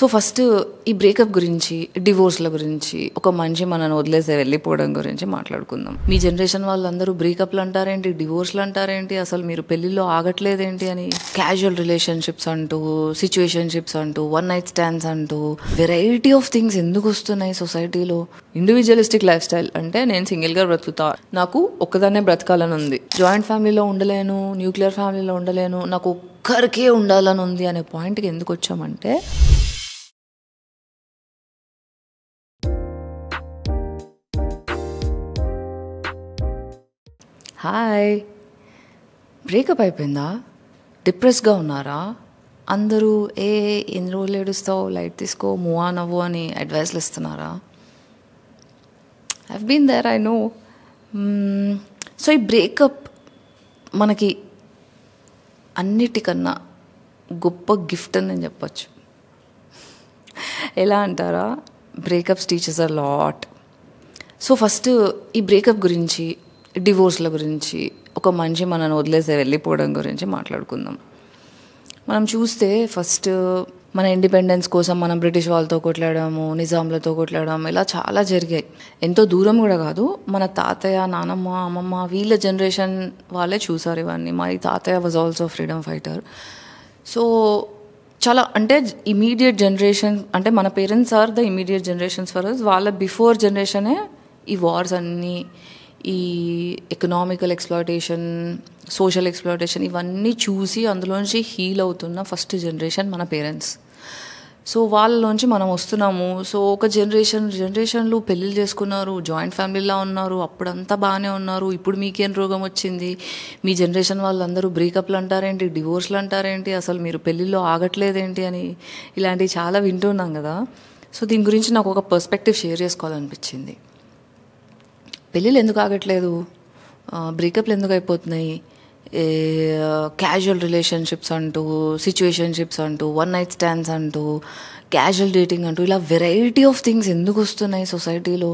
So first ఈ breakup గురించి, డివోర్స్ల గురించి, ఒక మనిషి మనల్ని వదిలేసి వెళ్ళిపోవడం గురించి మాట్లాడుకుందాం. మీ జనరేషన్ వాళ్ళందరూ బ్రేకప్లు అంటారేంటి, డివోర్స్లు అంటారేంటి, అసలు మీరు పెళ్ళిలో ఆగట్లేదేంటి అని క్యాజువల్ రిలేషన్షిప్స్ అంటూ, సిచ్యువేషన్షిప్స్ అంటూ, వన్ నైట్ స్టాండ్స్ అంటూ వెరైటీ ఆఫ్ థింగ్స్ ఎందుకు వస్తున్నాయి సొసైటీలో. ఇండివిజువలిస్టిక్ లైఫ్ స్టైల్ అంటే నేను సింగిల్గా బ్రతుకుతా, నాకు ఒక్కదాన్నే బ్రతకాలని ఉంది, జాయింట్ ఫ్యామిలీలో ఉండలేను, న్యూక్లియర్ ఫ్యామిలీలో ఉండలేను, నాకు ఒక్కరికే ఉండాలని ఉంది అనే పాయింట్కి ఎందుకు వచ్చామంటే, హాయ్, బ్రేకప్ అయిపోయిందా, డిప్రెస్గా ఉన్నారా, అందరూ ఎన్ని రోజులు ఏడుస్తావు, లైట్ తీసుకో, మూవ్ ఆన్ అవ్వు అని అడ్వైస్లు ఇస్తున్నారా? I've been there, I know. So ఈ బ్రేకప్ మనకి అన్నిటికన్నా గొప్ప గిఫ్ట్ అని నేను చెప్పచ్చు. ఎలా అంటారా, breakups teachers are lot. So first ఈ బ్రేకప్ గురించి, డివోర్స్ల గురించి, ఒక మనిషి మనల్ని వదిలేసి వెళ్ళిపోవడం గురించి మాట్లాడుకుందాం. మనం చూస్తే ఫస్ట్ మన ఇండిపెండెన్స్ కోసం మనం బ్రిటిష్ వాళ్ళతో కొట్లాడాము, నిజాంలతో కొట్లాడాము, ఇలా చాలా జరిగాయి. ఎంతో దూరం కూడా కాదు, మన తాతయ్య, నానమ్మ, అమ్మమ్మ వీళ్ళ జనరేషన్ వాళ్ళే చూసారు ఇవన్నీ. మా తాతయ్య was also freedom fighter. So చాలా అంటే ఇమీడియట్ జనరేషన్ అంటే మన parents are the immediate generations for us. వాళ్ళ బిఫోర్ జనరేషనే ఈ వార్స్ అన్నీ, ఈ ఎకనామికల్ ఎక్స్ప్లాయిటేషన్, సోషల్ ఎక్స్ప్లాయిటేషన్ ఇవన్నీ చూసి అందులోంచి హీల్ అవుతున్న ఫస్ట్ జనరేషన్ మన పేరెంట్స్. సో వాళ్ళలోంచి మనం వస్తున్నాము. సో ఒక జనరేషన్లు పెళ్ళిళ్ళు చేసుకున్నారు, జాయింట్ ఫ్యామిలీలా ఉన్నారు, అప్పుడంతా బాగానే ఉన్నారు, ఇప్పుడు మీకేం రోగం వచ్చింది, మీ జనరేషన్ వాళ్ళందరూ బ్రేకప్లు అంటారేంటి, డివోర్స్లు అంటారేంటి, అసలు మీరు పెళ్ళిళ్ళు ఆగట్లేదేంటి అని ఇలాంటివి చాలా వింటున్నాం కదా. సో దీని గురించి నాకు ఒక పర్స్పెక్టివ్ షేర్ చేసుకోవాలనిపించింది. పెళ్ళిళ్ళు ఎందుకు ఆగట్లేదు, బ్రేకప్లు ఎందుకు అయిపోతున్నాయి, క్యాజువల్ రిలేషన్షిప్స్ అంటూ, సిచ్యువేషన్షిప్స్ అంటూ, వన్ నైట్ స్టాండ్స్ అంటూ, క్యాజువల్ డేటింగ్ అంటూ, ఇలా వెరైటీ ఆఫ్ థింగ్స్ ఎందుకు వస్తున్నాయి సొసైటీలో.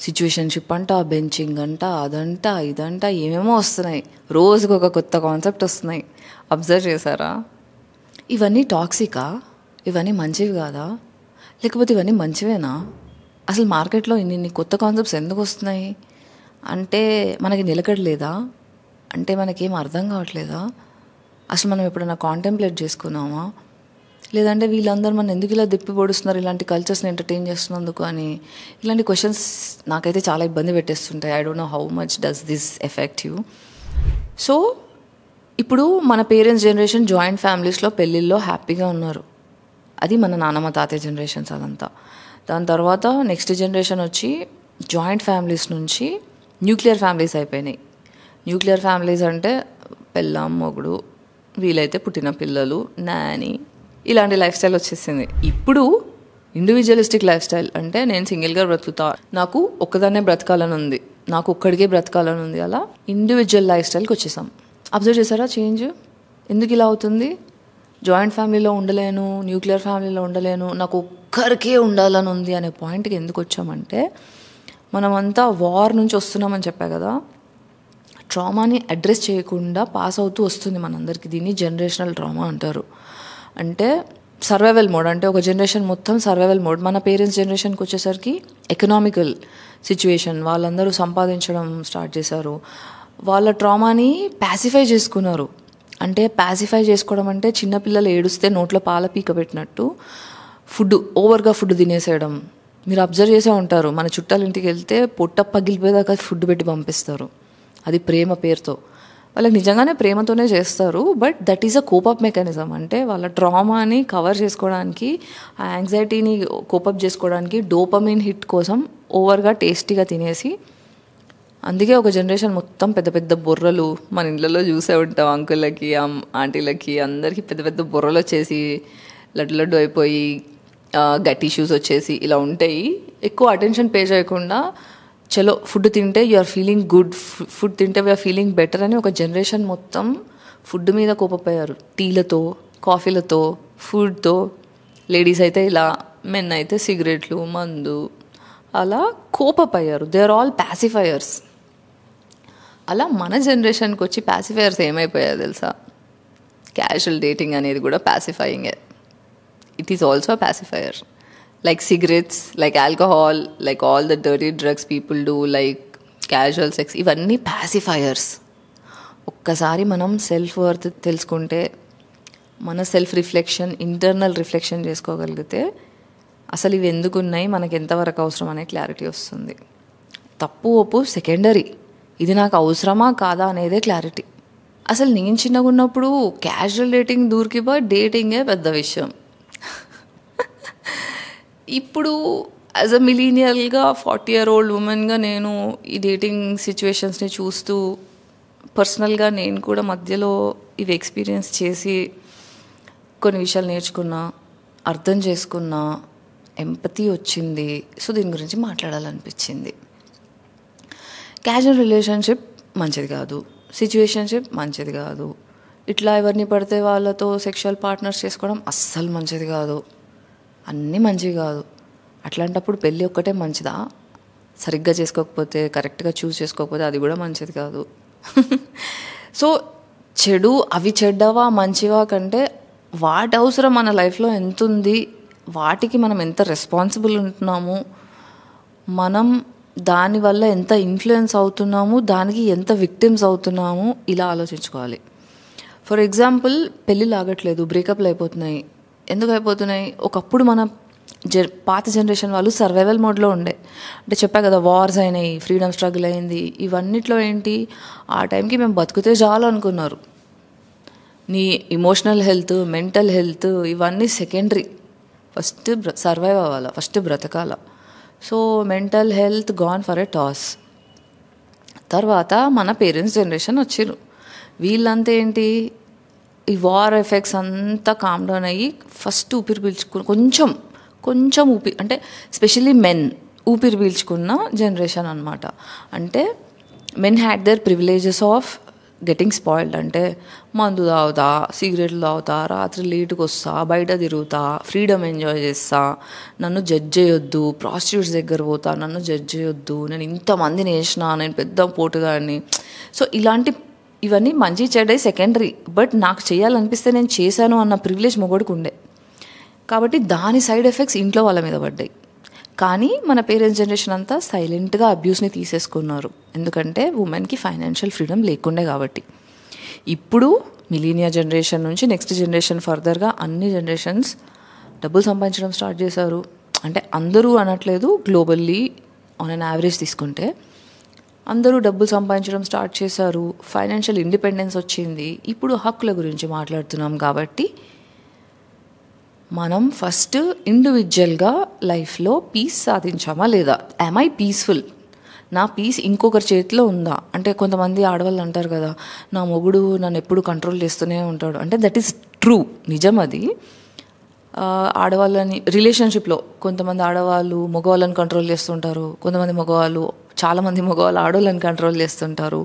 సిచ్యువేషన్షిప్ అంట, బెంచింగ్ అంట, అదంట ఇదంట ఏమేమో వస్తున్నాయి, రోజుకు ఒక కొత్త కాన్సెప్ట్ వస్తున్నాయి. అబ్జర్వ్ చేశారా? ఇవన్నీ టాక్సికా, ఇవన్నీ మంచివి కాదా, లేకపోతే ఇవన్నీ మంచివేనా? అసలు మార్కెట్లో ఇన్ని కొత్త కాన్సెప్ట్స్ ఎందుకు వస్తున్నాయి అంటే మనకి నిలకడలేదా, అంటే మనకేం అర్థం కావట్లేదా, అసలు మనం ఎప్పుడైనా కాంటెంప్లేట్ చేసుకున్నామా, లేదంటే వీళ్ళందరూ మనం ఎందుకు ఇలా దిప్పి పొడుస్తున్నారు ఇలాంటి కల్చర్స్ని ఎంటర్టైన్ చేస్తున్నందుకు అని ఇలాంటి క్వశ్చన్స్ నాకైతే చాలా ఇబ్బంది పెట్టేస్తుంటాయి. I don't know how much does this affect you. So ఇప్పుడు మన పేరెంట్స్ జనరేషన్ జాయింట్ ఫ్యామిలీస్లో పెళ్ళిళ్ళలో హ్యాపీగా ఉన్నారు, అది మన నాన్నమ్మ తాతయ్య జనరేషన్స్ అదంతా. దాని తర్వాత నెక్స్ట్ జనరేషన్ వచ్చి జాయింట్ ఫ్యామిలీస్ నుంచి న్యూక్లియర్ ఫ్యామిలీస్ అయిపోయినాయి. న్యూక్లియర్ ఫ్యామిలీస్ అంటే పెళ్ళాం, మొగుడు, వీలైతే పుట్టిన పిల్లలు, నాని, ఇలాంటి లైఫ్ స్టైల్ వచ్చేసింది. ఇప్పుడు ఇండివిజువలిస్టిక్ లైఫ్ స్టైల్ అంటే నేను సింగిల్గా బ్రతుకుతా, నాకు ఒక్కదాన్నే బ్రతకాలని ఉంది, నాకు ఒక్కడికే బ్రతకాలని ఉంది, అలా ఇండివిజువల్ లైఫ్ స్టైల్కి వచ్చేసాం. అబ్జర్వ్ చేశారా చేంజ్? ఎందుకు ఇలా అవుతుంది? జాయింట్ ఫ్యామిలీలో ఉండలేను, న్యూక్లియర్ ఫ్యామిలీలో ఉండలేను, నాకు ఒక్కరికే ఉండాలని ఉంది అనే పాయింట్కి ఎందుకు వచ్చామంటే, మనమంతా వార్ నుంచి వస్తున్నామని చెప్పా కదా, ట్రామాని అడ్రస్ చేయకుండా పాస్ అవుతూ వస్తుంది మనందరికీ. దీన్ని జనరేషనల్ ట్రామా అంటారు. అంటే సర్వైవల్ మోడ్, అంటే ఒక జనరేషన్ మొత్తం సర్వైవల్ మోడ్. మన పేరెంట్స్ జనరేషన్కి వచ్చేసరికి ఎకనామికల్ సిచ్యువేషన్, వాళ్ళందరూ సంపాదించడం స్టార్ట్ చేశారు, వాళ్ళ ట్రామాని ప్యాసిఫై చేసుకున్నారు. అంటే ప్యాసిఫై చేసుకోవడం అంటే చిన్నపిల్లలు ఏడుస్తే నోట్లో పాల పీక పెట్టినట్టు ఓవర్గా ఫుడ్ తినేసేయడం. మీరు అబ్జర్వ్ చేసే ఉంటారు, మన చుట్టాల ఇంటికి వెళ్తే పొట్ట పగిలిపోయేదాకా ఫుడ్ పెట్టి పంపిస్తారు, అది ప్రేమ పేరుతో. వాళ్ళకి నిజంగానే ప్రేమతోనే చేస్తారు, but that is a coping mechanism. అంటే వాళ్ళ ట్రామాని కవర్ చేసుకోవడానికి, ఆ యాంగ్జైటీని కోపప్ చేసుకోవడానికి డోపమిన్ హిట్ కోసం ఓవర్గా టేస్టీగా తినేసి, అందుకే ఒక జనరేషన్ మొత్తం పెద్ద పెద్ద బుర్రలు మన ఇళ్ళలో చూసే ఉంటాం, అంకుళ్ళకి, ఆంటీలకి అందరికీ పెద్ద పెద్ద బుర్రలు వచ్చేసి లడ్డు అయిపోయి గట్టి ఇష్యూస్ వచ్చేసి ఇలా ఉంటాయి. ఎక్కువ అటెన్షన్ పే చేయకుండా చలో ఫుడ్ తింటే యూఆర్ ఫీలింగ్ గుడ్, ఫుడ్ తింటే వీఆర్ ఫీలింగ్ బెటర్ అని ఒక జనరేషన్ మొత్తం ఫుడ్ మీద కోపపోయారు. టీలతో, కాఫీలతో, ఫుడ్తో. లేడీస్ అయితే ఇలా, మెన్ అయితే సిగరెట్లు, మందు, అలా కోపపోయారు. They are all pacifiers. అలా మన జనరేషన్కి వచ్చి ప్యాసిఫైయర్స్ ఏమైపోయాయో తెలుసా? క్యాజువల్ డేటింగ్ అనేది కూడా ప్యాసిఫైయింగే. it is also a pacifier. Like cigarettes, like alcohol, like all the dirty drugs people do, like casual sex, ఇవన్నీ pacifiers. ఒక్కసారి మనం సెల్ఫ్ వర్త్ తెలుసుకుంటే, మన సెల్ఫ్ రిఫ్లెక్షన్, ఇంటర్నల్ రిఫ్లెక్షన్ చేసుకోగలిగితే అసలు ఇవి ఎందుకు ఉన్నాయి, మనకి ఎంతవరకు అవసరం అనే క్లారిటీ వస్తుంది. తప్పు ఒప్పు సెకండరీ, ఇది నాకు అవసరమా కాదా అనేదే క్లారిటీ. అసలు నేను చిన్నగా ఉన్నప్పుడు క్యాజువల్ డేటింగ్ దూరికిపోయి డేటింగే పెద్ద విషయం. ఇప్పుడు యాజ్ అ మిలీనియల్గా 40-year-old ఉమెన్గా నేను ఈ డేటింగ్ సిచ్యువేషన్స్ని చూస్తూ పర్సనల్గా నేను కూడా మధ్యలో ఇవి ఎక్స్పీరియన్స్ చేసి కొన్ని విషయాలు నేర్చుకున్నా, అర్థం చేసుకున్నా, ఎంపతి వచ్చింది. సో దీని గురించి మాట్లాడాలనిపించింది. క్యాజువల్ రిలేషన్షిప్ మంచిది కాదు, సిచ్యువేషన్షిప్ మంచిది కాదు, ఇట్లా ఎవరిని పడితే వాళ్ళతో సెక్షువల్ పార్ట్నర్స్ చేసుకోవడం అస్సలు మంచిది కాదు, అన్నీ మంచివి కాదు. అట్లాంటప్పుడు పెళ్ళి ఒక్కటే మంచిదా? సరిగ్గా చేసుకోకపోతే, కరెక్ట్గా చూస్ చేసుకోకపోతే అది కూడా మంచిది కాదు. సో చెడు, అవి చెడ్డవా మంచివా కంటే వాటి అవసరం మన లైఫ్లో ఎంత ఉంది, వాటికి మనం ఎంత రెస్పాన్సిబుల్ ఉంటున్నాము, మనం దానివల్ల ఎంత ఇన్ఫ్లుయెన్స్ అవుతున్నాము, దానికి ఎంత విక్టిమ్స్ అవుతున్నాము, ఇలా ఆలోచించుకోవాలి. ఫర్ ఎగ్జాంపుల్, పెళ్ళిళ్ళు ఆగట్లేదు, బ్రేకప్లు అయిపోతున్నాయి. ఎందుకు అయిపోతున్నాయి? ఒకప్పుడు మన పాత జనరేషన్ వాళ్ళు సర్వైవల్ మోడ్లో ఉండే. అంటే చెప్పా కదా, వార్స్ అయినాయి, ఫ్రీడమ్ స్ట్రగుల్ అయింది, ఇవన్నిట్లో ఏంటి, ఆ టైంకి మేము బతికితే చాలు అనుకున్నారు. నీ ఇమోషనల్ హెల్త్, మెంటల్ హెల్త్ ఇవన్నీ సెకండరీ, ఫస్ట్ సర్వైవ్ అవ్వాలి, ఫస్ట్ బ్రతకాల. So mental health gone for a toss. తర్వాత మన పేరెంట్స్ జనరేషన్ వచ్చిర్రు. వీళ్ళంతా ఏంటి, ఈ వార్ ఎఫెక్ట్స్ అంతా కామ్ డౌన్ అయ్యి ఫస్ట్ ఊపిరి పీల్చుకుని కొంచెం అంటే స్పెషల్లీ మెన్ ఊపిరి పీల్చుకున్న జనరేషన్ అనమాట. అంటే men had their privileges of getting spoiled. అంటే మందు తాగుతా, సిగరెట్లు తాగుతా, రాత్రి లేటుకు వస్తా, బయట తిరుగుతా, ఫ్రీడమ్ ఎంజాయ్ చేస్తా, నన్ను జడ్జ్ చేయొద్దు, ప్రాస్టిట్యూట్స్ దగ్గర పోతా, నన్ను జడ్జ్ చేయొద్దు, నేను ఇంతమందిని వేసిన, నేను పెద్ద పోటుగాడిని. సో ఇవన్నీ మంచి చెడ్డ సెకండరీ, బట్ నాకు చేయాలనిపిస్తే నేను చేశాను అన్న ప్రివిలేజ్ మొగోడికి ఉండే. కాబట్టి దాని సైడ్ ఎఫెక్ట్స్ ఇంట్లో వాళ్ళ మీద పడ్డాయి. కానీ మన పేరెంట్స్ జనరేషన్ అంతా సైలెంట్గా అబ్యూస్ని తీసేసుకున్నారు, ఎందుకంటే ఉమెన్కి ఫైనాన్షియల్ ఫ్రీడమ్ లేకుండే కాబట్టి. ఇప్పుడు మిలీనియా జనరేషన్ నుంచి నెక్స్ట్ జనరేషన్ ఫర్దర్గా అన్ని జనరేషన్స్ డబ్బులు సంపాదించడం స్టార్ట్ చేశారు. అంటే అందరూ అనట్లేదు, గ్లోబల్లీ ఆన్ అన్ యావరేజ్ తీసుకుంటే అందరూ డబ్బులు సంపాదించడం స్టార్ట్ చేశారు, ఫైనాన్షియల్ ఇండిపెండెన్స్ వచ్చింది. ఇప్పుడు హక్కుల గురించి మాట్లాడుతున్నాం కాబట్టి మనం ఫస్ట్ ఇండివిజువల్గా లైఫ్లో పీస్ సాధించామా లేదా? Am I peaceful? నా పీస్ ఇంకొకరి చేతిలో ఉందా? అంటే కొంతమంది ఆడవాళ్ళు అంటారు కదా, నా మొగుడు నన్ను ఎప్పుడు కంట్రోల్ చేస్తూనే ఉంటాడు. అంటే దట్ ఈస్ ట్రూ, నిజం అది. ఆడవాళ్ళని రిలేషన్షిప్లో కొంతమంది ఆడవాళ్ళు మగవాళ్ళని కంట్రోల్ చేస్తుంటారు, చాలామంది మగవాళ్ళు ఆడవాళ్ళని కంట్రోల్ చేస్తుంటారు.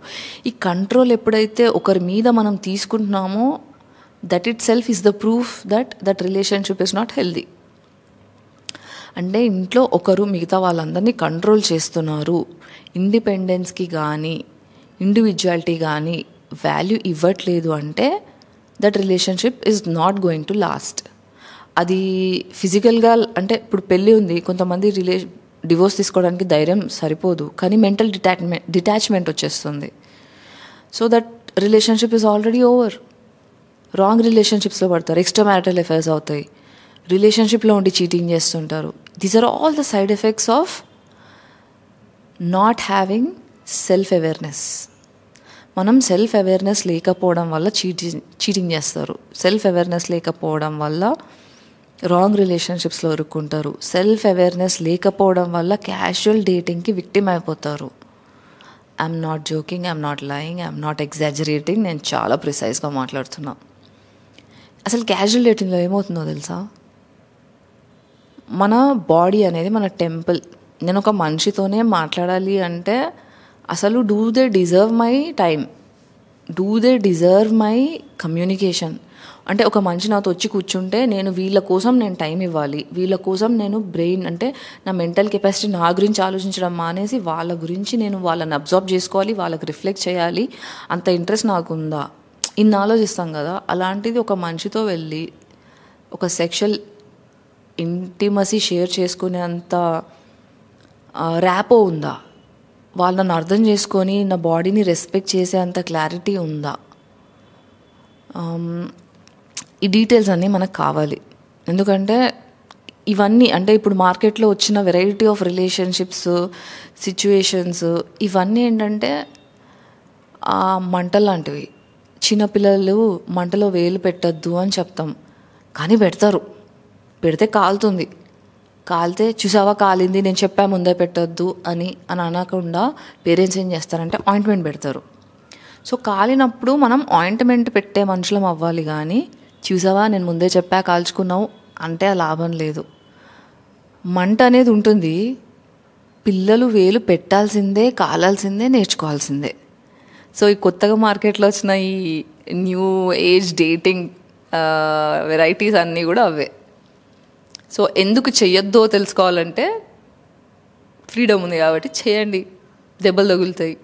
ఈ కంట్రోల్ ఎప్పుడైతే ఒకరి మీద మనం తీసుకుంటున్నామో that itself is the proof that relationship is not healthy. అంటే ఇంట్లో ఒకరు మిగతా వాళ్ళందరినీ కంట్రోల్ చేస్తున్నారు, ఇండిపెండెన్స్కి కానీ ఇండివిజువాలిటీ కానీ వాల్యూ ఇవ్వట్లేదు అంటే that relationship is not going to last. అది ఫిజికల్గా, అంటే ఇప్పుడు పెళ్ళి ఉంది, కొంతమంది డివోర్స్ తీసుకోవడానికి ధైర్యం సరిపోదు, కానీ మెంటల్ డిటాచ్మెంట్ వచ్చేస్తుంది. So that relationship is already over. Wrong రిలేషన్షిప్స్లో పడతారు, ఎక్స్ట్రా మ్యారిటల్ అఫైర్స్ అవుతాయి, రిలేషన్షిప్లో ఉండి చీటింగ్ చేస్తుంటారు. These are all the side effects of not having self awareness. మనం సెల్ఫ్ అవేర్నెస్ లేకపోవడం వల్ల చీటింగ్ చేస్తారు, సెల్ఫ్ అవేర్నెస్ లేకపోవడం వల్ల రాంగ్ రిలేషన్షిప్స్లో ఇరుక్కుంటారు, సెల్ఫ్ అవేర్నెస్ లేకపోవడం వల్ల క్యాజువల్ డేటింగ్కి విక్టిమ్ అయిపోతారు. I'm not joking, I'm not lying, I'm not exaggerating, నేను చాలా ప్రిసైజ్గా మాట్లాడుతున్నా. అసలు క్యాజువల్ డేటింగ్లో ఏమవుతుందో తెలుసా? మన బాడీ అనేది మన టెంపుల్. నేను ఒక మనిషితోనే మాట్లాడాలి అంటే అసలు do they deserve my time, do they deserve my communication? అంటే ఒక మనిషి నాతో వచ్చి కూర్చుంటే నేను వీళ్ళ కోసం నేను టైం ఇవ్వాలి, వీళ్ళ కోసం నేను బ్రెయిన్, అంటే నా మెంటల్ కెపాసిటీ నా గురించి ఆలోచించడం మానేసి వాళ్ళ గురించి నేను వాళ్ళని అబ్జర్వ్ చేసుకోవాలి, వాళ్ళకి రిఫ్లెక్ట్ చేయాలి, అంత ఇంట్రెస్ట్ నాకు ఉందా, ఇన్ని ఆలోచిస్తాం కదా. అలాంటిది ఒక మనిషితో వెళ్ళి ఒక సెక్షువల్ ఇంటిమసీ షేర్ చేసుకునే అంత ర్యాపో ఉందా, వాళ్ళు నన్ను అర్థం చేసుకొని నా బాడీని రెస్పెక్ట్ చేసే అంత క్లారిటీ ఉందా, ఈ డీటెయిల్స్ అన్నీ మనకు కావాలి. ఎందుకంటే ఇవన్నీ అంటే ఇప్పుడు మార్కెట్లో వచ్చిన వెరైటీ ఆఫ్ రిలేషన్షిప్స్, సిచ్యువేషన్స్ ఇవన్నీ ఏంటంటే మంటలు లాంటివి. చిన్నపిల్లలు మంటలో వేలు పెట్టద్దు అని చెప్తాం, కానీ పెడతారు. పెడితే కాలుతుంది. కాలితే చూసావా కాలింది, నేను చెప్పా ముందే పెట్టద్దు అని అనకుండా పేరెంట్స్ ఏం చేస్తారంటే ఆయింట్మెంట్ పెడతారు. సో కాలినప్పుడు మనం ఆయింట్మెంట్ పెట్టే మనుషులం అవ్వాలి, కానీ చూసావా నేను ముందే చెప్పా కాల్చుకున్నావు అంటే ఆ లాభం లేదు. మంట అనేది ఉంటుంది, పిల్లలు వేలు పెట్టాల్సిందే, కాలాల్సిందే, నేర్చుకోవాల్సిందే. సో ఈ కొత్తగా మార్కెట్లో వచ్చిన ఈ న్యూ ఏజ్ డేటింగ్ వెరైటీస్ అన్నీ కూడా అవే. సో ఎందుకు చెయ్యొద్దో తెలుసుకోవాలంటే ఫ్రీడమ్ ఉంది కాబట్టి చేయండి, దెబ్బలు తగులుతాయి.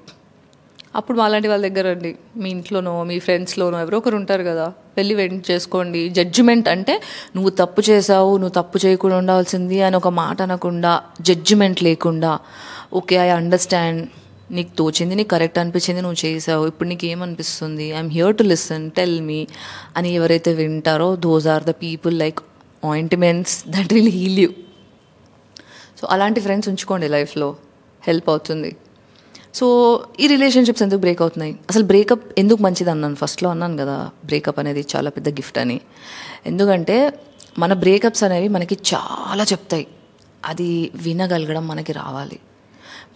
అప్పుడు మాలాంటి వాళ్ళ దగ్గర రండి, మీ ఇంట్లోనో మీ ఫ్రెండ్స్లోనో ఎవరో ఒకరు ఉంటారు కదా, వెళ్ళి వెంట చేసుకోండి. జడ్జిమెంట్ అంటే నువ్వు తప్పు చేసావు, నువ్వు తప్పు చేయకుండా ఉండాల్సింది అని ఒక మాట అనకుండా, జడ్జిమెంట్ లేకుండా, ఓకే ఐ అండర్స్టాండ్, నీకు తోచింది, నీకు కరెక్ట్ అనిపించింది, నువ్వు చేసావు, ఇప్పుడు నీకు ఏమనిపిస్తుంది, I'm here to listen, tell me అని ఎవరైతే వింటారో those are the people like ointments that will heal you. So అలాంటి ఫ్రెండ్స్ ఉంచుకోండి, లైఫ్లో హెల్ప్ అవుతుంది. సో ఈ రిలేషన్షిప్స్ ఎందుకు బ్రేక్ అవుతున్నాయి, అసలు బ్రేకప్ ఎందుకు మంచిది అన్నాను, ఫస్ట్లో అన్నాను కదా బ్రేకప్ అనేది చాలా పెద్ద గిఫ్ట్ అని. ఎందుకంటే మన బ్రేకప్స్ అనేవి మనకి చాలా చెప్తాయి, అది వినగలగడం మనకి రావాలి.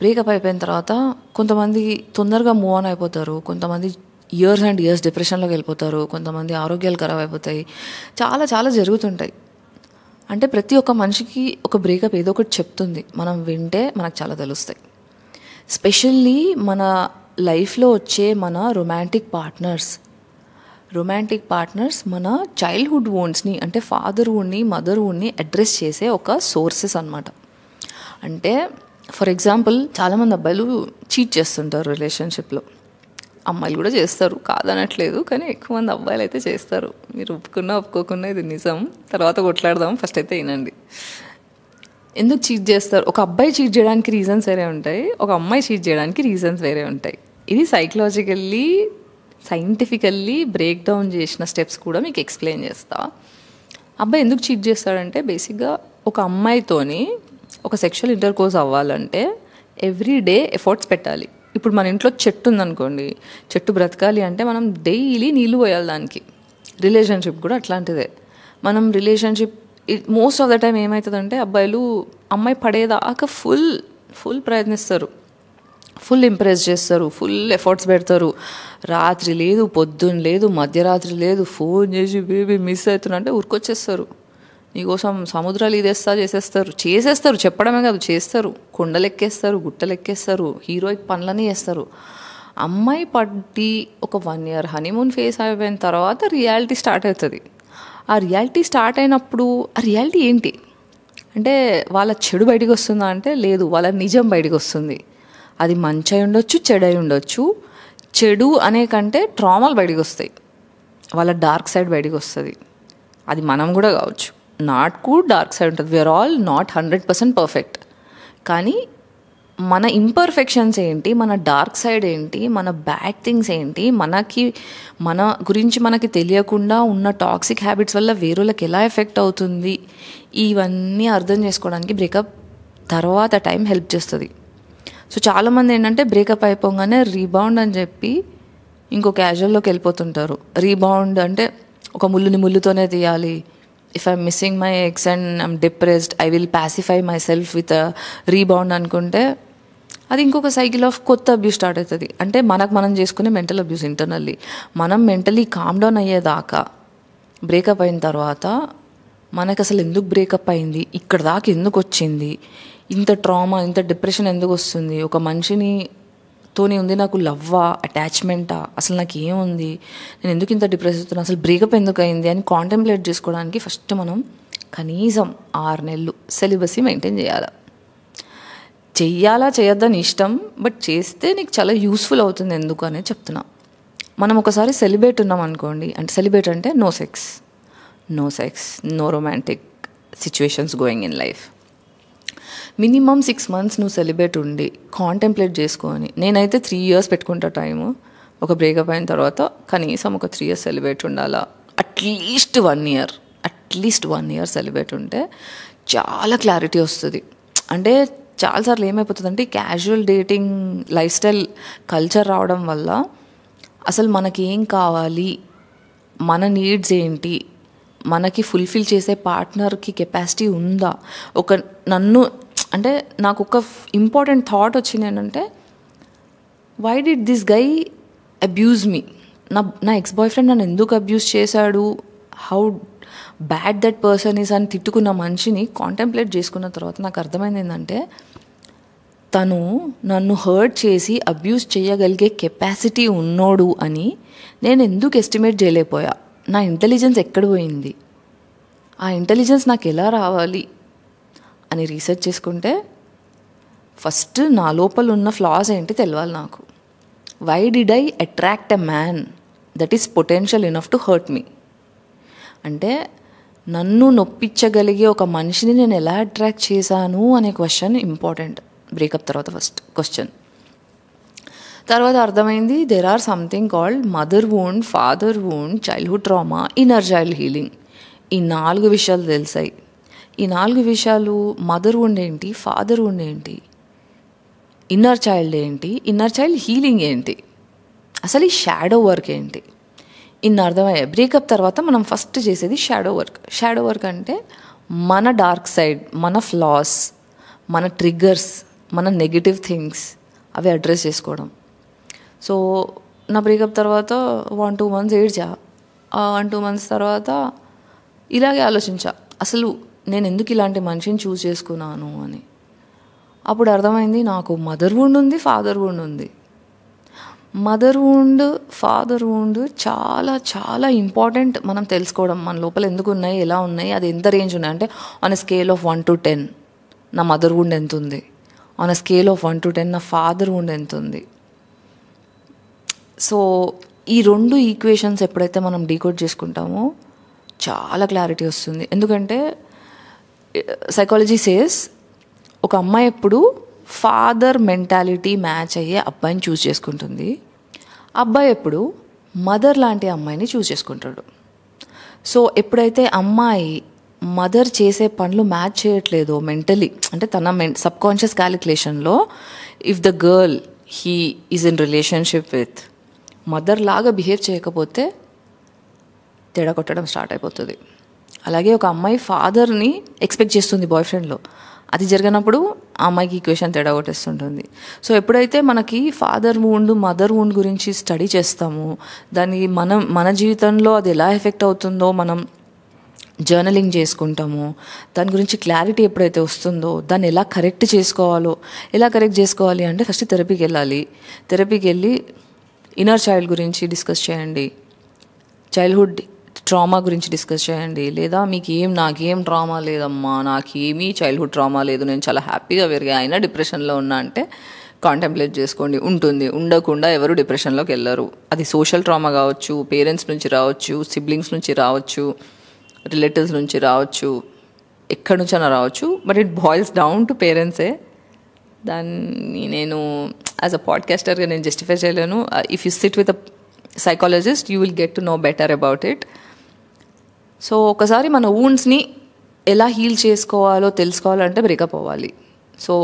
బ్రేకప్ అయిపోయిన తర్వాత కొంతమంది తొందరగా మూవ్ ఆన్ అయిపోతారు, కొంతమంది ఇయర్స్ అండ్ ఇయర్స్ డిప్రెషన్లోకి వెళ్ళిపోతారు, కొంతమంది ఆరోగ్యాలు ఖరాబ్ అయిపోతాయి, చాలా చాలా జరుగుతుంటాయి. అంటే ప్రతి ఒక్క మనిషికి ఒక బ్రేకప్ ఏదో ఒకటి చెప్తుంది, మనం వింటే మనకు చాలా తెలుస్తాయి. స్పెషల్లీ మన లైఫ్లో వచ్చే మన రొమాంటిక్ పార్ట్నర్స్ మన చైల్డ్హుడ్ వోండ్స్ని అంటే ఫాదర్ వోండ్ని, మదర్ వోండ్ని అడ్రస్ చేసే ఒక సోర్సెస్ అనమాట. అంటే ఫర్ ఎగ్జాంపుల్ చాలామంది అబ్బాయిలు చీట్ చేస్తుంటారు రిలేషన్షిప్లో, అమ్మాయిలు కూడా చేస్తారు కాదనట్లేదు, కానీ ఎక్కువ మంది అబ్బాయిలు అయితే చేస్తారు. మీరు ఒప్పుకున్నా ఇది నిజం, తర్వాత కొట్లాడదాం, ఫస్ట్ అయితే వినండి. ఎందుకు చీట్ చేస్తారు? ఒక అబ్బాయి చీట్ చేయడానికి రీజన్స్ వేరే ఉంటాయి, ఒక అమ్మాయి చీట్ చేయడానికి రీజన్స్ వేరే ఉంటాయి. ఇది సైకలాజికల్లీ సైంటిఫికల్లీ బ్రేక్ డౌన్ చేసిన స్టెప్స్ కూడా మీకు ఎక్స్ప్లెయిన్ చేస్తా. అబ్బాయి ఎందుకు చీట్ చేస్తాడంటే బేసిక్గా ఒక అమ్మాయితోని ఒక సెక్షువల్ ఇంటర్కోర్స్ అవ్వాలంటే ఎవ్రీ డే ఎఫర్ట్స్ పెట్టాలి. ఇప్పుడు మన ఇంట్లో చెట్టు ఉందనుకోండి, చెట్టు బ్రతకాలి అంటే మనం డైలీ నీళ్ళు పోయాలి దానికి. రిలేషన్షిప్ కూడా అట్లాంటిదే. మనం relationship most of the time ఏమవుతుందంటే అబ్బాయిలు అమ్మాయి పడేదాకా ఫుల్ ప్రయత్నిస్తారు, ఫుల్ ఇంప్రెస్ చేస్తారు, ఫుల్ ఎఫర్ట్స్ పెడతారు. రాత్రి లేదు, పొద్దున్న లేదు, మధ్యరాత్రి లేదు, ఫోన్ చేసి బేబీ మిస్ అవుతున్నా అంటే ఉరికొచ్చేస్తారు, నీకోసం సముద్రాలు చేసేస్తారు. చెప్పడమే కాదు, చేస్తారు. కొండలు ఎక్కేస్తారు, గుట్టలు ఎక్కేస్తారు, హీరోయిక్ పనులన్నీ చేస్తారు. అమ్మాయి పట్టి ఒక 1 year హనీమూన్ ఫేస్ అయిపోయిన తర్వాత రియాలిటీ స్టార్ట్ అవుతుంది. ఆ రియాలిటీ స్టార్ట్ అయినప్పుడు ఆ రియాలిటీ ఏంటి అంటే వాళ్ళ చెడు బయటికి వస్తుందా అంటే లేదు, వాళ్ళ నిజం బయటికి వస్తుంది. అది మంచి అయి ఉండొచ్చు, చెడు అయి ఉండొచ్చు. చెడు అనే కంటే ట్రామాలు బయటికి వస్తాయి, వాళ్ళ డార్క్ సైడ్ బయటికి వస్తుంది. అది మనం కూడా కావచ్చు, నాకు డార్క్ సైడ్ ఉంటుంది. We are all not 100% perfect. కానీ మన ఇంపర్ఫెక్షన్స్ ఏంటి, మన డార్క్ సైడ్ ఏంటి, మన బ్యాడ్ థింగ్స్ ఏంటి, మన గురించి మనకి తెలియకుండా ఉన్న టాక్సిక్ హ్యాబిట్స్ వల్ల వేరేళ్ళకి ఎలా ఎఫెక్ట్ అవుతుంది, ఇవన్నీ అర్థం చేసుకోవడానికి బ్రేకప్ తర్వాత టైం హెల్ప్ చేస్తుంది. సో చాలామంది ఏంటంటే బ్రేకప్ అయిపోగానే రీబౌండ్ అని చెప్పి ఇంకో క్యాజువల్లోకి వెళ్ళిపోతుంటారు. రీబౌండ్ అంటే ఒక ముళ్ళుతోనే తీయాలి. If I'm missing my ex and I'm depressed, I will pacify my self with rebound అనుకుంటే అది ఇంకొక సైకిల్ ఆఫ్ కొత్త అబ్యూస్ స్టార్ట్ అవుతుంది. అంటే మనం చేసుకునే మెంటల్ అబ్యూస్ ఇంటర్నల్లీ. మనం మెంటలీ కామ్ డౌన్ అయ్యేదాకా బ్రేకప్ అయిన తర్వాత మనకు అసలు ఎందుకు బ్రేకప్ అయింది, ఇక్కడ దాకా ఎందుకు వచ్చింది, ఇంత ట్రామా, ఇంత డిప్రెషన్ ఎందుకు వస్తుంది, ఒక మనిషితోని ఉంది నాకు లవ్వా, అటాచ్మెంటా, అసలు నాకు ఏముంది, నేను ఎందుకు ఇంత డిప్రెస్ అవుతున్నా, అసలు బ్రేకప్ ఎందుకు అయింది అని కాంటెంప్లేట్ చేసుకోవడానికి ఫస్ట్ మనం కనీసం 6 నెలలు సెలిబసీ మెయింటైన్ చెయ్యాలా చేయొద్దని ఇష్టం, బట్ చేస్తే నీకు చాలా యూస్ఫుల్ అవుతుంది. ఎందుకు అనేది చెప్తున్నా. మనం ఒకసారి సెలిబ్రేట్ ఉన్నాం అనుకోండి, అంటే సెలిబ్రేట్ అంటే no sex, no romantic, situations going in life. Minimum 6 months నువ్వు సెలిబ్రేట్ ఉండి కాంటెంప్లేట్ చేసుకొని, నేనైతే 3 years పెట్టుకుంటా టైము. ఒక బ్రేకప్ అయిన తర్వాత కనీసం ఒక 3 years సెలిబ్రేట్ ఉండాలా. అట్లీస్ట్ 1 year సెలిబ్రేట్ ఉంటే చాలా క్లారిటీ వస్తుంది. అంటే చాలాసార్లు ఏమైపోతుందంటే casual dating life style culture రావడం వల్ల అసలు మనకి ఏం కావాలి, మన నీడ్స్ ఏంటి, మనకి ఫుల్ఫిల్ చేసే పార్ట్నర్కి కెపాసిటీ ఉందా, నాకు ఒక ఇంపార్టెంట్ థాట్ వచ్చింది ఏంటంటే, why did this guy abuse me, నా ఎక్స్ బాయ్ ఫ్రెండ్ నన్ను ఎందుకు అబ్యూజ్ చేశాడు, how bad that person is అని తిట్టుకున్న మనిషిని కాంటెంప్లేట్ చేసుకున్న తర్వాత నాకు అర్థమైంది ఏంటంటే, తను నన్ను హర్ట్ చేసి అబ్యూజ్ చేయగలిగే కెపాసిటీ ఉన్నోడు అని నేను ఎందుకు ఎస్టిమేట్ చేయలేకపోయా. నా ఇంటెలిజెన్స్ ఎక్కడ పోయింది, ఆ ఇంటెలిజెన్స్ నాకు ఎలా రావాలి అని రీసెర్చ్ చేసుకుంటే ఫస్ట్ నా లోపల ఉన్న ఫ్లాస్ ఏంటి తెలవాలి నాకు. Why did I attract a man that is potential enough to hurt me. అంటే నన్ను నొప్పించగలిగే ఒక మనిషిని నేను ఎలా అట్రాక్ట్ చేశాను అనే క్వశ్చన్ ఇంపార్టెంట్ బ్రేకప్ తర్వాత ఫస్ట్ క్వశ్చన్. తర్వాత అర్థమైంది there or something called mother wound, father wound, childhood trauma, inner child healing. ఈ 4 విషయాలు తెలిసాయి. ఈ 4 విషయాలు, మదర్ వూండ్ ఏంటి, ఫాదర్ వూండ్ ఏంటి, ఇన్నర్ చైల్డ్ ఏంటి, ఇన్నర్ చైల్డ్ హీలింగ్ ఏంటి, అసలు ఈ షాడో వర్క్ ఏంటి, ఇన్ని అర్థమయ్యాయి. బ్రేకప్ తర్వాత మనం ఫస్ట్ చేసేది షాడో వర్క్. షాడో వర్క్ అంటే మన డార్క్ సైడ్, మన ఫ్లాస్, మన ట్రిగ్గర్స్, మన నెగిటివ్ థింగ్స్ అవి అడ్రస్ చేసుకోవడం. సో నా బ్రేకప్ తర్వాత 1-2 months ఏడ్చా. 1-2 months తర్వాత ఇలాగే ఆలోచించా, అసలు నేను ఎందుకు ఇలాంటి మనిషిని చూస్ చేసుకున్నాను అని. అప్పుడు అర్థమైంది నాకు మదర్ వూండ్ ఉంది, ఫాదర్ వూండ్ ఉంది. మదర్ వూండ్, ఫాదర్ వూండ్ చాలా చాలా ఇంపార్టెంట్ మనం తెలుసుకోవడం. మన లోపల ఎందుకు ఉన్నాయి, ఎలా ఉన్నాయి, అది ఎంత రేంజ్ ఉన్నాయి. అంటే on a scale of 1 to 10 నా మదర్ వూండ్ ఎంత ఉంది, on a scale of 1 to 10 నా ఫాదర్ వూండ్ ఎంత ఉంది. సో ఈ 2 ఈక్వేషన్స్ ఎప్పుడైతే మనం డీకోడ్ చేసుకుంటామో చాలా క్లారిటీ వస్తుంది. ఎందుకంటే సైకాలజీ సేస్ ఒక అమ్మాయి ఎప్పుడు ఫాదర్ మెంటాలిటీ మ్యాచ్ అయ్యే అబ్బాయిని చూస్ చేసుకుంటుంది, అబ్బాయి ఎప్పుడు మదర్ లాంటి అమ్మాయిని చూస్ చేసుకుంటాడు. సో ఎప్పుడైతే అమ్మాయి మదర్ చేసే పనులు మ్యాచ్ చేయట్లేదో మెంటలీ, అంటే తన సబ్కాన్షియస్ క్యాలిక్యులేషన్లో if the girl he is in relationship with mother లాగా బిహేవ్ చేయకపోతే తేడా కొట్టడం స్టార్ట్ అయిపోతుంది. అలాగే ఒక అమ్మాయి ఫాదర్ని ఎక్స్పెక్ట్ చేస్తుంది బాయ్ ఫ్రెండ్లో, అది జరిగినప్పుడు ఆ అమ్మాయికి ఈక్వేషన్ తేడా కొట్టేస్తుంటుంది. సో ఎప్పుడైతే మనకి ఫాదర్ వూండ్, మదర్ వూండ్ గురించి స్టడీ చేస్తామో, దాన్ని మన జీవితంలో అది ఎలా ఎఫెక్ట్ అవుతుందో మనం జర్నలింగ్ చేసుకుంటాము. దాని గురించి క్లారిటీ ఎప్పుడైతే వస్తుందో దాన్ని ఎలా కరెక్ట్ చేసుకోవాలి అంటే ఫస్ట్ థెరపీకి వెళ్ళాలి. థెరపీకి వెళ్ళి ఇన్నర్ చైల్డ్ గురించి డిస్కస్ చేయండి, చైల్డ్హుడ్ ట్రామా గురించి డిస్కస్ చేయండి. లేదా నాకేం ట్రామా లేదమ్మా, నాకేమీ చైల్డ్హుడ్ ట్రామా లేదు, నేను చాలా హ్యాపీగా పెరిగా, అయినా డిప్రెషన్లో ఉన్నా అంటే కాంటెంప్లేట్ చేసుకోండి. ఉండకుండా ఎవరు డిప్రెషన్లోకి వెళ్ళరు. అది సోషల్ ట్రామా కావచ్చు, పేరెంట్స్ నుంచి రావచ్చు, సిబ్లింగ్స్ నుంచి రావచ్చు, రిలేటివ్స్ నుంచి రావచ్చు, ఎక్కడి నుంచైనా రావచ్చు. But it boils down to పేరెంట్సే. దాన్ని నేను యాజ్ అ పాడ్కాస్టర్గా నేను జస్టిఫై చేయలేను. If you sit with a psychologist you will get to know better about it. So ఒకసారి మన వూండ్స్ని ఎలా హీల్ చేసుకోవాలో తెలుసుకోవాలంటే బ్రేకప్ అవ్వాలి. సో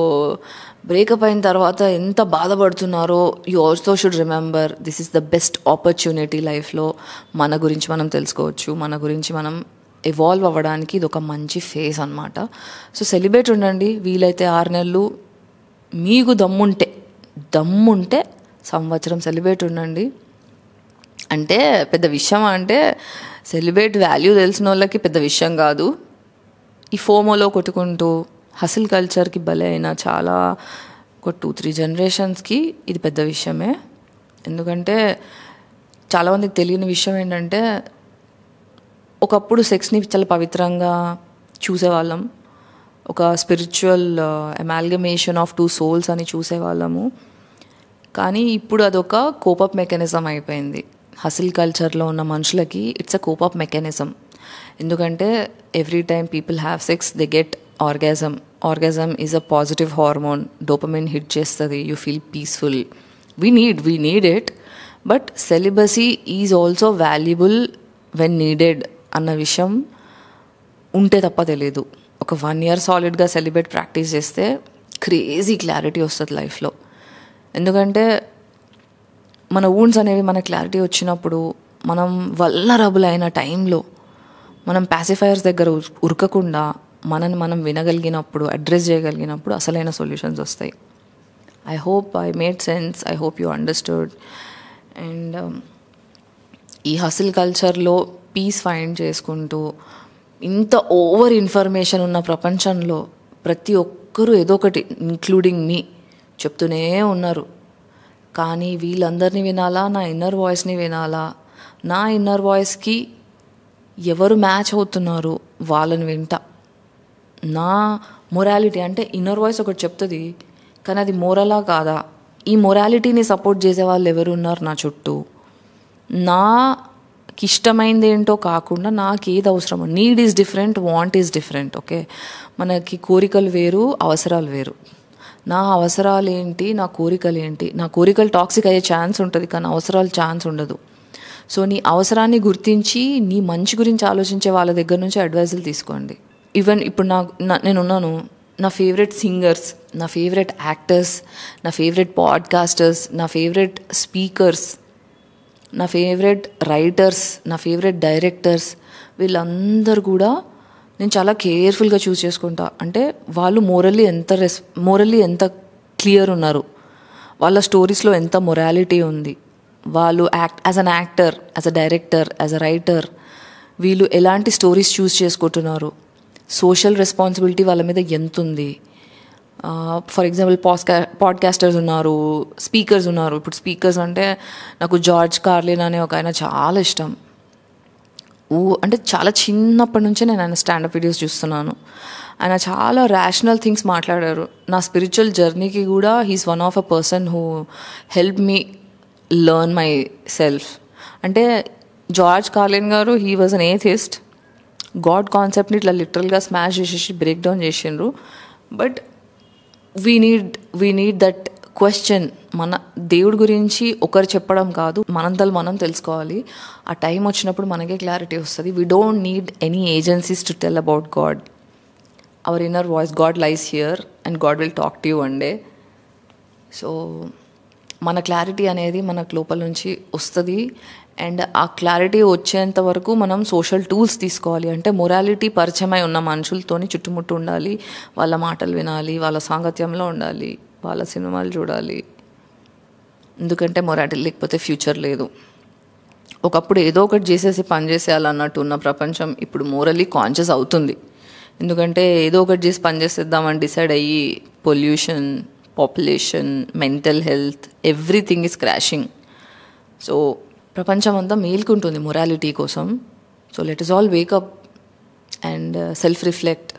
బ్రేకప్ అయిన తర్వాత ఎంత బాధపడుతున్నారో you also should remember this is the best opportunity లైఫ్లో. మన గురించి మనం తెలుసుకోవచ్చు, మన గురించి మనం ఎవాల్వ్ అవ్వడానికి ఇది ఒక మంచి ఫేజ్ అనమాట. సో సెలిబ్రేట్ ఉండండి, వీలైతే 6 నెలలు. మీకు దమ్ముంటే సంవత్సరం సెలిబ్రేట్ ఉండండి. అంటే పెద్ద విషయం, అంటే సెలిబ్రేట్ వాల్యూ తెలిసిన వాళ్ళకి పెద్ద విషయం కాదు. ఈ ఫోమోలో కొట్టుకుంటూ హసిల్ కల్చర్కి బలి అయిన చాలా ఒక 2-3 జనరేషన్స్కి ఇది పెద్ద విషయమే. ఎందుకంటే చాలామందికి తెలియని విషయం ఏంటంటే, ఒకప్పుడు సెక్స్ని చాలా పవిత్రంగా చూసేవాళ్ళం, ఒక స్పిరిచువల్ అమాల్గమేషన్ ఆఫ్ 2 souls అని చూసేవాళ్ళము. కానీ ఇప్పుడు అదొక కోపప్ మెకానిజం అయిపోయింది. హసిల్ కల్చర్లో ఉన్న మనుషులకి ఇట్స్ అ కోపప్ మెకానిజం. ఎందుకంటే every time people have sex they get orgasm is a positive hormone, dopamine hit చేస్తుంది, you feel peaceful. We need it, but celibacy is also valuable when needed అన్న విషయం ఉంటే తప్ప తెలియదు. ఒక 1 year సాలిడ్గా celibate practice చేస్తే క్రేజీ క్లారిటీ వస్తుంది లైఫ్లో. ఎందుకంటే మన వూండ్స్ అనేవి మన క్లారిటీ వచ్చినప్పుడు, మనం వల్నరబుల్ అయిన టైంలో మనం పాసిఫైయర్స్ దగ్గర ఉరకకుండా మనని మనం వినగలిగినప్పుడు, అడ్రస్ చేయగలిగినప్పుడు అసలైన సొల్యూషన్స్ వస్తాయి. I hope I made sense, I hope you understood. And ఈ హసిల్ కల్చర్లో పీస్ ఫైండ్ చేసుకుంటూ, ఇంత ఓవర్ ఇన్ఫర్మేషన్ ఉన్న ప్రపంచంలో ప్రతి ఒక్కరూ ఏదో ఒకటి, ఇంక్లూడింగ్ మీ, చెప్తూనే ఉన్నారు. కానీ వీళ్ళందరినీ వినాలా, నా ఇన్నర్ వాయిస్ని వినాలా? నా ఇన్నర్ వాయిస్కి ఎవరు మ్యాచ్ అవుతున్నారు వాళ్ళని వింటా. నా మొరాలిటీ అంటే ఇన్నర్ వాయిస్ ఒకటి చెప్తుంది, కానీ అది మోరలా కాదా? ఈ మొరాలిటీని సపోర్ట్ చేసే వాళ్ళు ఎవరు ఉన్నారు నా చుట్టూ? నాకు ఇష్టమైంది ఏంటో కాకుండా నాకు ఏది అవసరమో, need is different, want is different. Okay, మనకి కోరికలు వేరు, అవసరాలు వేరు. నా అవసరాలు ఏంటి, నా కోరికలు ఏంటి? నా కోరికలు టాక్సిక్ అయ్యే ఛాన్స్ ఉంటుంది, కానీ అవసరాలు ఛాన్స్ ఉండదు. సో నీ అవసరాన్ని గుర్తించి నీ మంచి గురించి ఆలోచించే వాళ్ళ దగ్గర నుంచి అడ్వైజులు తీసుకోండి. ఈవెన్ ఇప్పుడు నేనున్నాను, నా ఫేవరెట్ సింగర్స్, నా ఫేవరెట్ యాక్టర్స్, నా ఫేవరెట్ పాడ్కాస్టర్స్, నా ఫేవరెట్ స్పీకర్స్, నా ఫేవరెట్ రైటర్స్, నా ఫేవరెట్ డైరెక్టర్స్, వీళ్ళందరూ కూడా నేను చాలా కేర్ఫుల్గా చూస్ చేసుకుంటా. అంటే వాళ్ళు మోరల్లీ ఎంత క్లియర్ ఉన్నారు, వాళ్ళ స్టోరీస్లో ఎంత మొరాలిటీ ఉంది, వాళ్ళు as an actor, as a director, as a writer వీళ్ళు ఎలాంటి స్టోరీస్ చూస్ చేసుకుంటున్నారు, సోషల్ రెస్పాన్సిబిలిటీ వాళ్ళ మీద ఎంత ఉంది. ఫర్ ఎగ్జాంపుల్ పాడ్కాస్టర్స్ ఉన్నారు, స్పీకర్స్ ఉన్నారు. ఇప్పుడు స్పీకర్స్ అంటే నాకు జార్జ్ కార్లిన్ అనే ఒక ఆయన చాలా ఇష్టం. అంటే చాలా చిన్నప్పటి నుంచే నేను ఆయన స్టాండప్ వీడియోస్ చూస్తున్నాను. ఆయన చాలా ర్యాషనల్ థింగ్స్ మాట్లాడారు. నా స్పిరిచువల్ జర్నీకి కూడా he's one of a person who help me learn my self. అంటే జార్జ్ కార్లిన్ గారు, he was an atheist. God కాన్సెప్ట్ని ఇట్లా లిటరల్గా స్మాష్ చేసేసి బ్రేక్ డౌన్ చేసిండ్రు. But we need that question. మన దేవుడి గురించి ఒకరు చెప్పడం కాదు, మనంతలు మనం తెలుసుకోవాలి. ఆ టైం వచ్చినప్పుడు మనకే క్లారిటీ వస్తుంది. We don't need any agencies to tell about God. Hour inner voice, God lies here and God will talk to you one day. So మన క్లారిటీ అనేది మనకు లోపల నుంచి వస్తుంది. అండ్ ఆ క్లారిటీ వచ్చేంత వరకు మనం సోషల్ టూల్స్ తీసుకోవాలి. అంటే మొరాలిటీ పరిచయమై ఉన్న మనుషులతోని చుట్టుముట్టు ఉండాలి, వాళ్ళ మాటలు వినాలి, వాళ్ళ సాంగత్యంలో ఉండాలి, వాళ్ళ సినిమాలు చూడాలి. ఎందుకంటే మొరాలిటీ లేకపోతే ఫ్యూచర్ లేదు. ఒకప్పుడు ఏదో ఒకటి చేసేసి పని చేసేయాలన్నట్టు ఉన్న ప్రపంచం ఇప్పుడు మోరల్లీ కాన్షియస్ అవుతుంది. ఎందుకంటే ఏదో ఒకటి చేసి పని చేసేద్దామని డిసైడ్ అయ్యి pollution, population, mental health, everything is crashing. So ప్రపంచం అంతా మేల్కుంటుంది మొరాలిటీ కోసం. So let us all wake up and self reflect.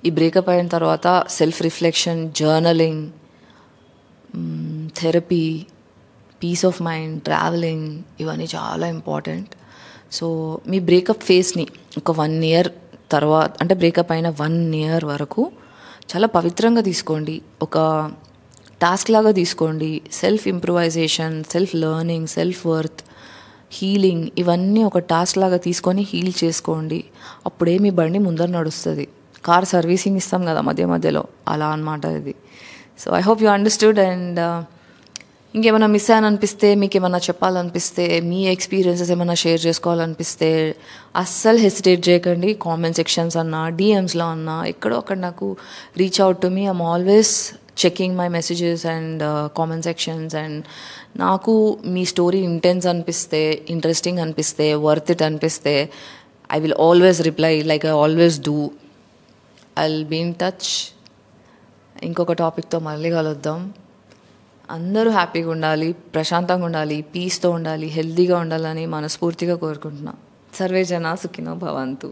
ఈ బ్రేకప్ అయిన తర్వాత self reflection, journaling, therapy, peace of mind, travelling, ఇవన్నీ చాలా ఇంపార్టెంట్. సో మీ బ్రేకప్ ఫేస్ని ఒక 1 year తర్వాత, అంటే బ్రేకప్ అయిన 1 year వరకు చాలా పవిత్రంగా తీసుకోండి. ఒక టాస్క్ లాగా తీసుకోండి. Self improvisation, self learning, self worth, healing, ఇవన్నీ ఒక టాస్క్ లాగా తీసుకొని హీల్ చేసుకోండి. అప్పుడే మీ బండి ముందర నడుస్తుంది. కార్ సర్వీసింగ్ ఇస్తాం కదా మధ్య మధ్యలో, అలా అన్నమాట ఇది. So I hope you understood. And ఇంకేమైనా మిస్ అనిపిస్తే, మీకు ఏమైనా చెప్పాలనిపిస్తే, మీ ఎక్స్పీరియన్సెస్ ఏమైనా షేర్ చేసుకోవాలనిపిస్తే అస్సలు హెసిటేట్ చేయకండి. కామెంట్ సెక్షన్స్ అన్నా, డిఎమ్స్లో అన్నా, ఎక్కడో అక్కడ నాకు reach out to me. I'm always checking my messages and comment sections. And నాకు మీ స్టోరీ ఇంటెన్స్ అనిపిస్తే, ఇంట్రెస్టింగ్ అనిపిస్తే, వర్త్ ఇట్ అనిపిస్తే I will always reply like I always do. I will be in touch. ఇంకొక టాపిక్తో మళ్ళీ కలుద్దాం. అందరూ హ్యాపీగా ఉండాలి, ప్రశాంతంగా ఉండాలి, పీస్తో ఉండాలి, హెల్తీగా ఉండాలని మనస్ఫూర్తిగా కోరుకుంటున్నా. సర్వే జనా సుఖినో భవంతు.